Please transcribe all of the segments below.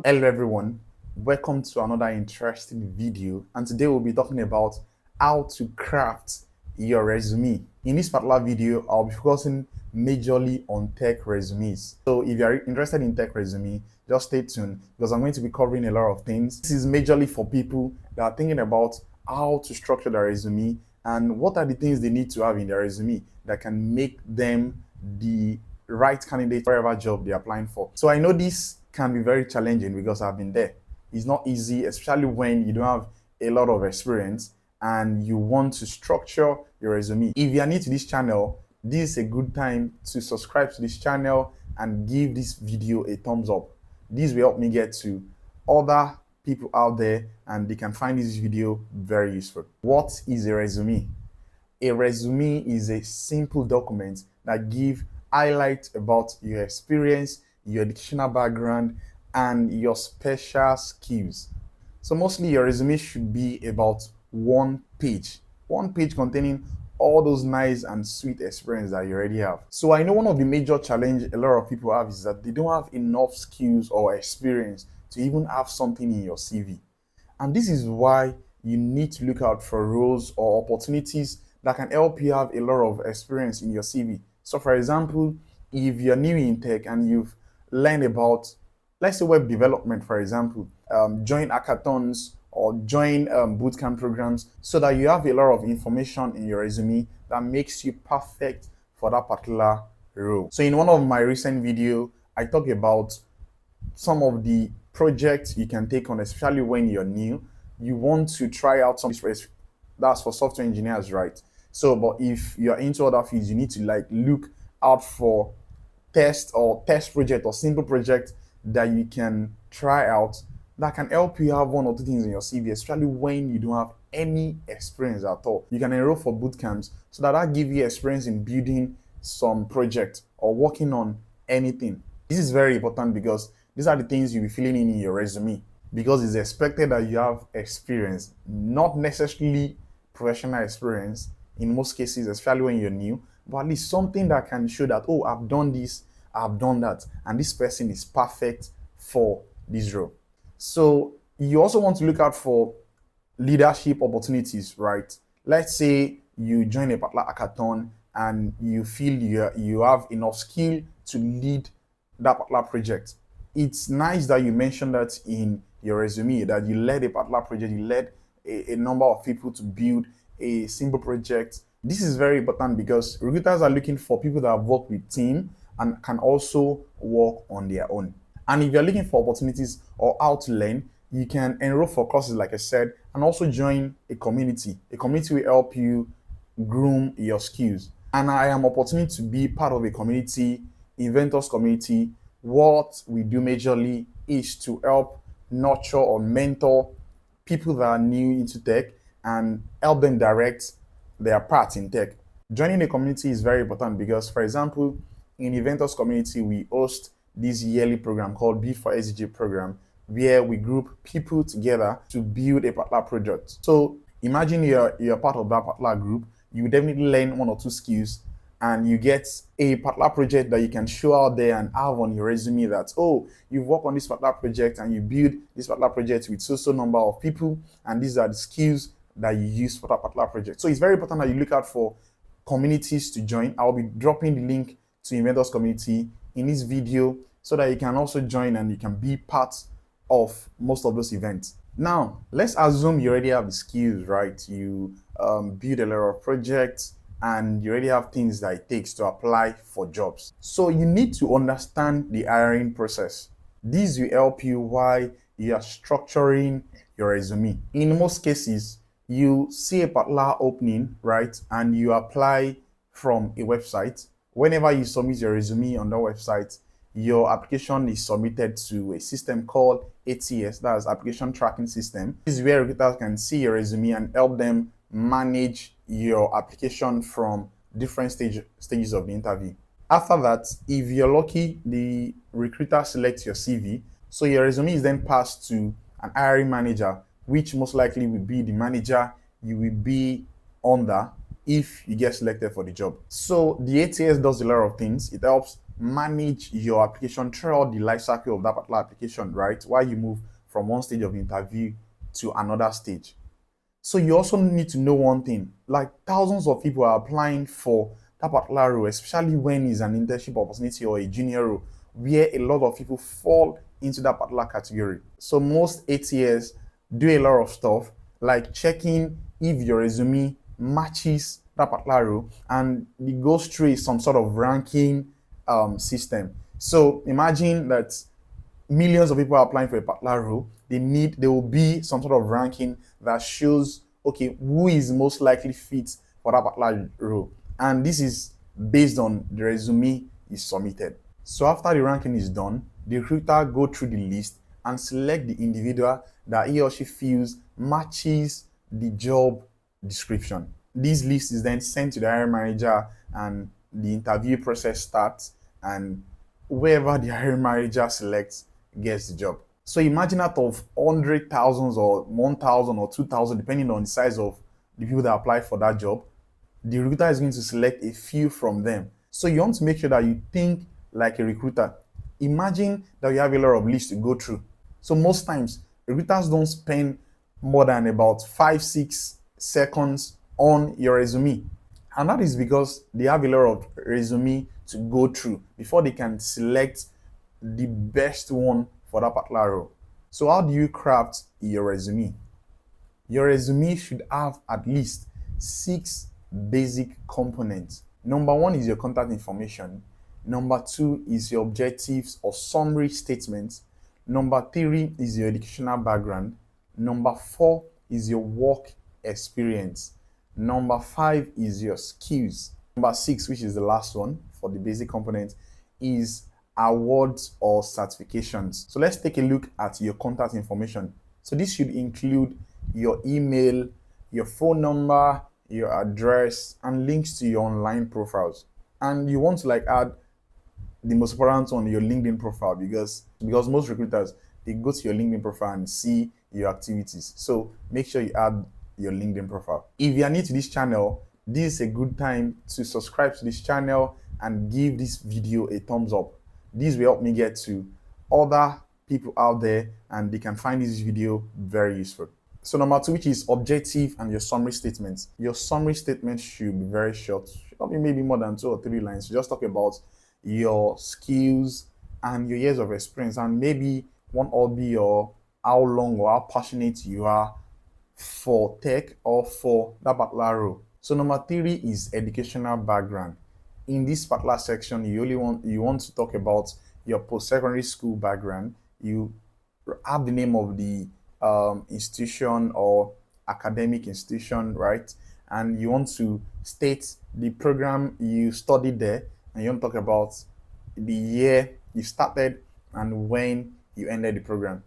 Hello everyone, welcome to another interesting video, and today we'll be talking about how to craft your resume. In this particular video, I'll be focusing majorly on tech resumes. So if you're interested in tech resume, just stay tuned because I'm going to be covering a lot of things. This is majorly for people that are thinking about how to structure their resume and what are the things they need to have in their resume that can make them the right candidate for whatever job they're applying for. So I know this can be very challenging because I've been there. It's not easy, especially when you don't have a lot of experience and you want to structure your resume. If you are new to this channel, this is a good time to subscribe to this channel and give this video a thumbs up. This will help me get to other people out there and they can find this video very useful. What is a resume? A resume is a simple document that gives highlights about your experience, your educational background, and your special skills. So mostly your resume should be about one page containing all those nice and sweet experience that you already have. So I know one of the major challenge a lot of people have is that they don't have enough skills or experience to even have something in your CV. And this is why you need to look out for roles or opportunities that can help you have a lot of experience in your CV. So for example, if you're new in tech and you've learned about, let's say, web development, for example, join hackathons or join bootcamp programs so that you have a lot of information in your resume that makes you perfect for that particular role. So in one of my recent videos, I talk about some of the projects you can take on, especially when you're new. You want to try out some, that's for software engineers, right? So, but if you're into other fields, you need to look out for test project or simple project that you can try out that can help you have one or two things in your CV, especially when you don't have any experience at all. You can enroll for boot camps so that give you experience in building some project or working on anything. This is very important because these are the things you'll be filling in your resume, because it's expected that you have experience, not necessarily professional experience in most cases, especially when you're new, but at least something that can show that, oh, I've done this, I've done that, and this person is perfect for this role. So you also want to look out for leadership opportunities, right? Let's say you join a particular hackathon and you feel you have enough skill to lead that particular project. It's nice that you mentioned that in your resume, that you led a particular project, you led a number of people to build a simple project. This is very important because recruiters are looking for people that have worked with team and can also work on their own. And if you're looking for opportunities or how to learn, you can enroll for courses, like I said, and also join a community. A community will help you groom your skills. And I am opportunity to be part of a community, inventors community. What we do majorly is to help nurture or mentor people that are new into tech and help them direct their path in tech. Joining a community is very important because, for example, in inventors community, we host this yearly program called Build for SDG program, where we group people together to build a particular project. So imagine you're part of that particular group, you definitely learn one or two skills and you get a particular project that you can show out there and have on your resume that, oh, you've worked on this particular project and you build this particular project with so number of people, and these are the skills that you use for that particular project. So it's very important that you look out for communities to join. I'll be dropping the link to inventors community in this video so that you can also join and you can be part of most of those events. Now, let's assume you already have the skills, right? You build a lot of projects and you already have things that it takes to apply for jobs. So you need to understand the hiring process. This will help you while you are structuring your resume. In most cases, you see a particular opening, right? And you apply from a website. Whenever you submit your resume on the website, your application is submitted to a system called ATS, that's application tracking system. This is where recruiters can see your resume and help them manage your application from different stages of the interview. After that, if you're lucky, the recruiter selects your CV. So your resume is then passed to an hiring manager, which most likely will be the manager you will be under if you get selected for the job. So the ATS does a lot of things. It helps manage your application throughout the life cycle of that particular application, right? While you move from one stage of interview to another stage. So you also need to know one thing, like thousands of people are applying for that particular role, especially when it's an internship opportunity or a junior role, where a lot of people fall into that particular category. So most ATS do a lot of stuff like checking if your resume matches that particular role, and it goes through some sort of ranking system. So imagine that millions of people are applying for a particular role. There will be some sort of ranking that shows, okay, who is most likely fit for that particular role. And this is based on the resume is submitted. So after the ranking is done, the recruiter go through the list and select the individual that he or she feels matches the job description. This list is then sent to the hiring manager and the interview process starts, and whoever the hiring manager selects gets the job. So imagine out of 100,000 or 1,000 or 2,000, depending on the size of the people that apply for that job, the recruiter is going to select a few from them. So you want to make sure that you think like a recruiter. Imagine that you have a lot of lists to go through. So most times, recruiters don't spend more than about 5-6 seconds on your resume. And that is because they have a lot of resume to go through before they can select the best one for that particular role. So how do you craft your resume? Your resume should have at least 6 basic components. Number 1 is your contact information. Number 2 is your objectives or summary statements. Number 3 is your educational background. Number 4 is your work experience. Number 5 is your skills. Number 6, which is the last one for the basic component, is awards or certifications. So let's take a look at your contact information. So this should include your email, your phone number, your address, and links to your online profiles. And you want to add the most important one, your LinkedIn profile, because most recruiters, they go to your LinkedIn profile and see your activities. So make sure you add your LinkedIn profile. If you are new to this channel, this is a good time to subscribe to this channel and give this video a thumbs up. This will help me get to other people out there and they can find this video very useful. So number 2, which is objective and your summary statements. Your summary statement should be very short. Should not be maybe more than 2 or 3 lines. Just talk about your skills and your years of experience, and maybe one hobby or how long or how passionate you are for tech or for that particular role. So number 3 is educational background. In this particular section, you want to talk about your post-secondary school background. You have the name of the institution or academic institution, right? And you want to state the program you studied there, and you want to talk about the year you started and when you ended the program.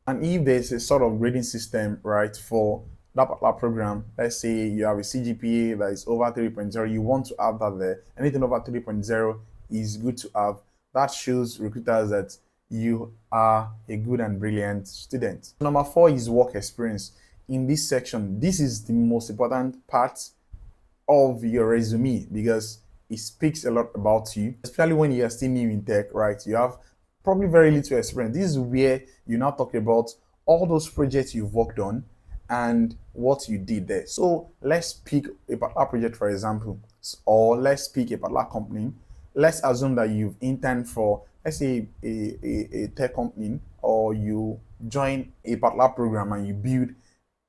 And if there's a sort of grading system, right, for that particular program, let's say you have a CGPA that is over 3.0, you want to have that there. Anything over 3.0 is good to have. That shows recruiters that you are a good and brilliant student. Number 4 is work experience. In this section, this is the most important part of your resume because it speaks a lot about you, especially when you are still new in tech, right? You have probably very little experience. This is where you now talk about all those projects you've worked on and what you did there. So let's pick a particular project, for example, or let's pick a particular company. Let's assume that you've interned for, let's say, a tech company, or you join a particular program and you build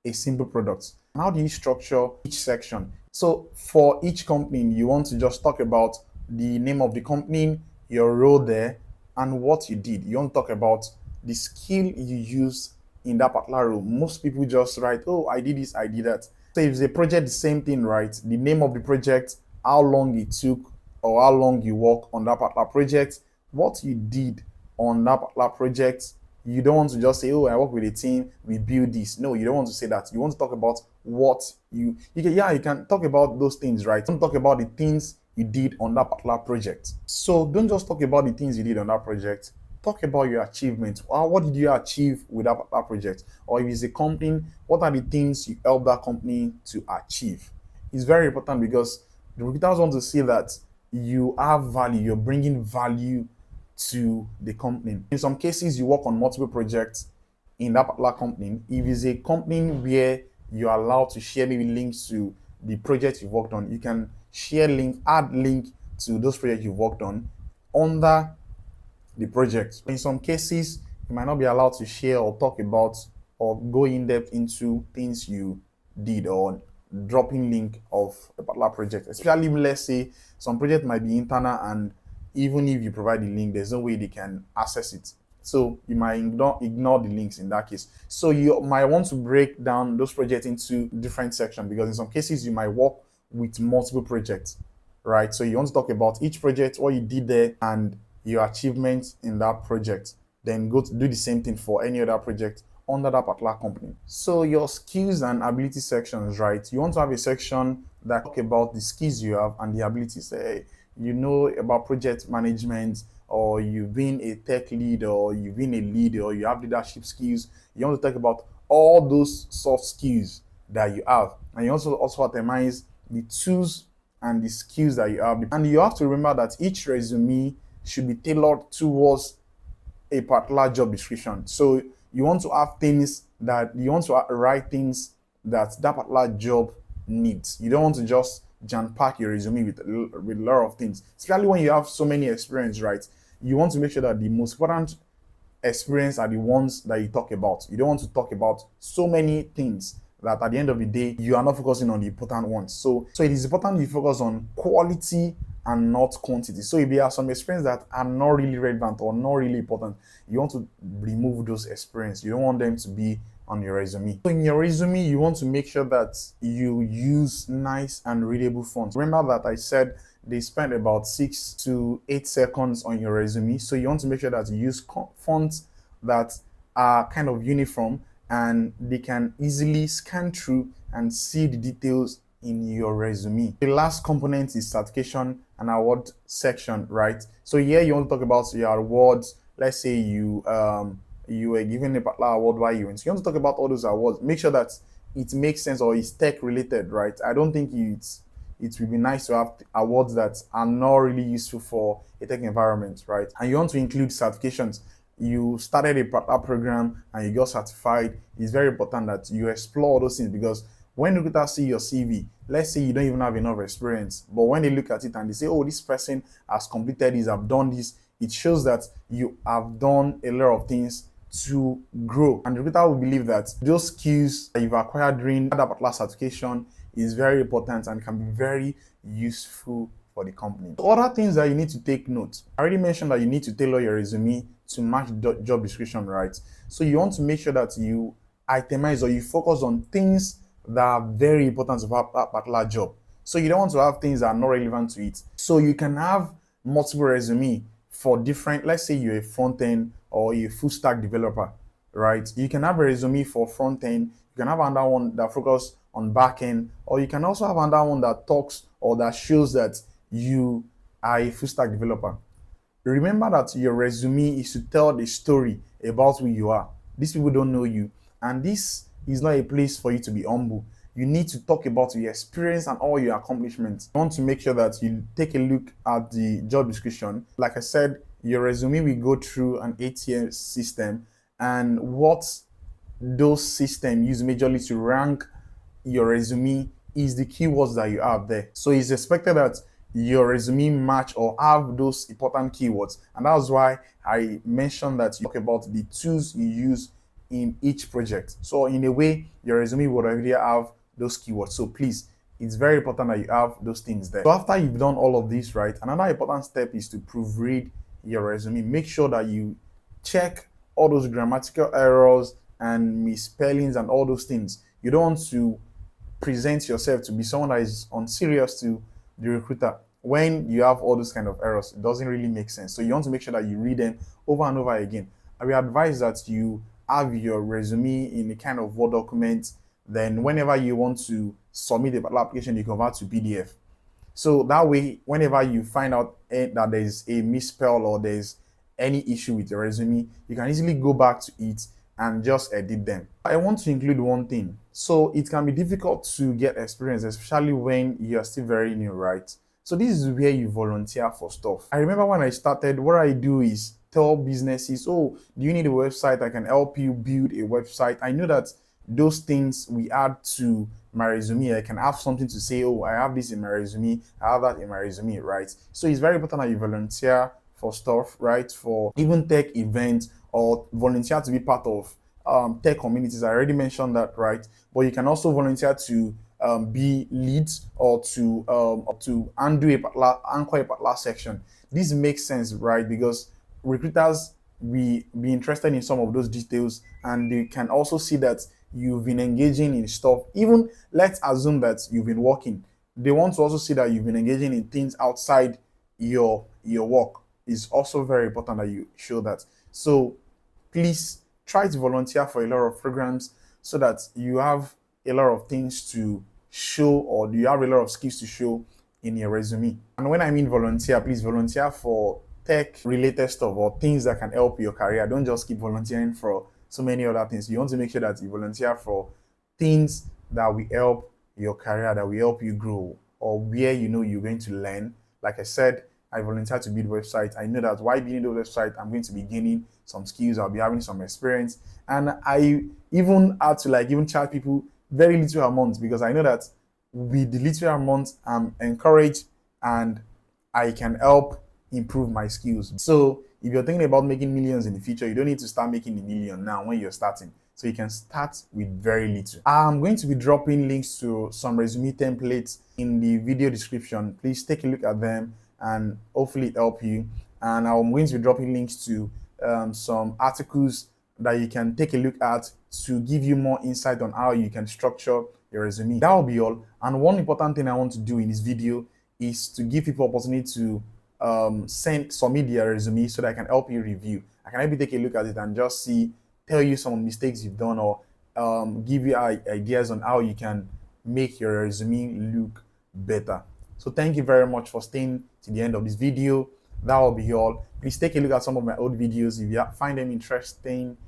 a simple product. How do you structure each section? So for each company, you want to just talk about the name of the company, your role there, and what you did. You want to talk about the skill you use in that particular role. Most people just write, oh, I did this, I did that. So if it's a project, the same thing, right? The name of the project, how long it took, or how long you work on that particular project, what you did on that particular project. You don't want to just say, oh, I work with a team, we build this. No, you don't want to say that. You want to talk about what you can talk about those things, right? Don't talk about the things you did on that particular project. So don't just talk about the things you did on that project. Talk about your achievements. What did you achieve with that particular project? Or if it's a company, what are the things you help that company to achieve? It's very important because the recruiters want to see that you have value, you're bringing value to the company. In some cases, you work on multiple projects in that particular company. If it's a company where you're allowed to share maybe links to the project you've worked on, you can share link, add link to those projects you've worked on under the project. In some cases, you might not be allowed to share or talk about or go in depth into things you did or dropping link of a particular project. Especially, let's say some project might be internal, and even if you provide the link, there's no way they can access it. So you might ignore the links in that case. So you might want to break down those projects into different sections, because in some cases you might work with multiple projects, right? So you want to talk about each project, what you did there, and your achievements in that project. Then go to do the same thing for any other project under that particular company. So your skills and ability sections, right? You want to have a section that talk about the skills you have and the abilities. You know about project management, or you've been a tech lead, or you've been a lead, or you have leadership skills. You want to talk about all those soft skills that you have, and you also itemize the tools and the skills that you have. And you have to remember that each resume should be tailored towards a particular job description. So you want to have things that you want to write things that particular job needs. You don't want to just jam pack your resume with a lot of things, especially when you have so many experience, right? You want to make sure that the most important experience are the ones that you talk about. You don't want to talk about so many things that at the end of the day you are not focusing on the important ones. So it is important you focus on quality and not quantity. So if there are some experience that are not really relevant or not really important, you want to remove those experience. You don't want them to be on your resume. So in your resume, you want to make sure that you use nice and readable fonts. Remember that I said they spend about 6 to 8 seconds on your resume. So you want to make sure that you use fonts that are kind of uniform and they can easily scan through and see the details in your resume. The last component is certification and award section, right? So here you want to talk about your awards. Let's say you were given a particular award while you went. So you want to talk about all those awards. Make sure that it makes sense or it's tech related, right? I don't think it would be nice to have awards that are not really useful for a tech environment, right? And you want to include certifications. You started a particular program and you got certified. It's very important that you explore all those things, because when recruiters see your CV, let's say you don't even have enough experience, but when they look at it and they say, oh, this person has completed this, I've done this, it shows that you have done a lot of things to grow. And the recruiter will believe that those skills that you've acquired during that particular certification is very important and can be very useful for the company. So other things that you need to take note. I already mentioned that you need to tailor your resume to match the job description, right? So you want to make sure that you itemize or you focus on things that are very important to that particular job. So you don't want to have things that are not relevant to it. So you can have multiple resume for different, let's say you're a front end or a full stack developer, right? You can have a resume for front end, you can have another one that focuses on back end, or you can also have another one that talks or that shows that you are a full stack developer. Remember that your resume is to tell the story about who you are. These people don't know you, and this is not a place for you to be humble. You need to talk about your experience and all your accomplishments. You want to make sure that you take a look at the job description. Like I said, your resume will go through an ATM system, and what those systems use majorly to rank your resume is the keywords that you have there. So it's expected that your resume match or have those important keywords, and that's why I mentioned that you talk about the tools you use in each project. So in a way, your resume would already have those keywords. So please, it's very important that you have those things there. So after you've done all of this, right, another important step is to proofread your resume. Make sure that you check all those grammatical errors and misspellings and all those things. You don't want to present yourself to be someone that is unserious to the recruiter. When you have all those kind of errors, it doesn't really make sense. So you want to make sure that you read them over and over again. I will advise that you have your resume in a kind of Word document. Then whenever you want to submit the application, you convert to PDF. So that way, whenever you find out that there's a misspell or there's any issue with your resume, you can easily go back to it and just edit them. I want to include one thing. So it can be difficult to get experience, especially when you're still very new, right? So this is where you volunteer for stuff. I remember when I started, what I do is tell businesses, oh, do you need a website? I can help you build a website. I know that those things we add to my resume. I can have something to say, oh, I have this in my resume, I have that in my resume, right? So it's very important that you volunteer for stuff, right? For even tech events, or volunteer to be part of tech communities. I already mentioned that, right? But you can also volunteer to be leads, or to undo a particular, anchor a particular section. This makes sense, right? Because recruiters be interested in some of those details, and they can also see that you've been engaging in stuff. Even let's assume that you've been working, they want to also see that you've been engaging in things outside your work. It's also very important that you show that. So please try to volunteer for a lot of programs, so that you have a lot of things to show, or you have a lot of skills to show in your resume. And when I mean volunteer, please volunteer for tech related stuff, or things that can help your career. Don't just keep volunteering for so many other things. You want to make sure that you volunteer for things that will help your career, that will help you grow, or where you know you're going to learn. Like I said, I volunteer to build websites. I know that while building the website, I'm going to be gaining some skills. I'll be having some experience, and I even had to even charge people very little amount, because I know that with the little amount, I'm encouraged and I can help improve my skills. So if you're thinking about making millions in the future, you don't need to start making a million now when you're starting. So you can start with very little. I'm going to be dropping links to some resume templates in the video description. Please take a look at them, and hopefully it help you. And I'm going to be dropping links to some articles that you can take a look at to give you more insight on how you can structure your resume. That will be all. And one important thing I want to do in this video is to give people opportunity to submit their resume, so that I can help you review. I can help you take a look at it and just tell you some mistakes you've done, or give you ideas on how you can make your resume look better. So thank you very much for staying to the end of this video. That will be all. Please take a look at some of my old videos. If you find them interesting,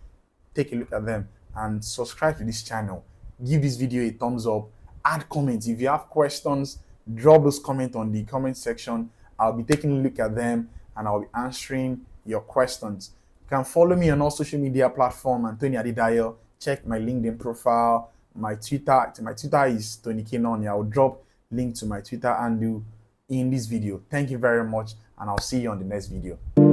take a look at them, and subscribe to this channel. Give this video a thumbs up. Add comments. If you have questions, drop those comments on the comment section. I'll be taking a look at them, and I'll be answering your questions. You can follow me on all social media platforms, Anthony Adedayo. Check my LinkedIn profile, my Twitter. My Twitter is Tony Kenoni. I'll drop link to my Twitter handle in this video. Thank you very much, and I'll see you on the next video.